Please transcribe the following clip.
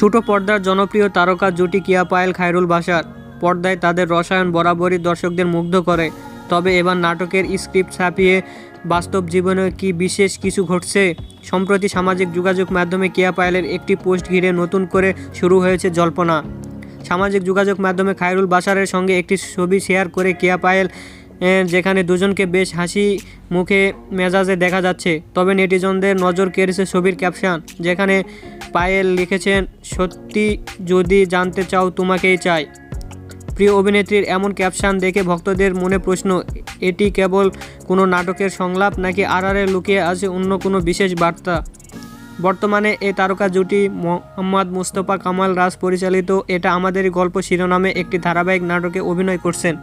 ছোট পর্দার জনপ্রিয় তারকা জুটি কিয়া পায়েল খায়রুল বাশার। পর্দায় তাদের রসায়ন বরাবরই দর্শকদের মুগ্ধ করে। তবে এবার নাটকের স্ক্রিপ্ট ছাপিয়ে বাস্তব জীবনে কি বিশেষ কিছু ঘটছে? সম্প্রতি সামাজিক যোগাযোগ মাধ্যমে কিয়া পায়েলের একটি পোস্ট ঘিরে নতুন করে শুরু হয়েছে জল্পনা। সামাজিক যোগাযোগ মাধ্যমে খায়রুল বাশারের সঙ্গে একটি ছবি শেয়ার করে কিয়া পায়েল, যেখানে দুজনকে বেশ হাসি মুখে মেজাজে দেখা যাচ্ছে। তবে নেটিজনদের নজর কেড়েছে ছবির ক্যাপশন, যেখানে পায়েল লিখেছেন, সত্যি যদি জানতে চাও তোমাকেই চাই। প্রিয় অভিনেত্রীর এমন ক্যাপশন দেখে ভক্তদের মনে প্রশ্ন, এটি কেবল কোনো নাটকের সংলাপ নাকি আড়ালে লুকিয়ে আছে অন্য কোনো বিশেষ বার্তা? বর্তমানে এই তারকা জুটি মোহাম্মদ মুস্তফা কামাল রাজ পরিচালিত এটা আমাদেরই গল্প শিরোনামে একটি ধারাবাহিক নাটকে অভিনয় করছেন।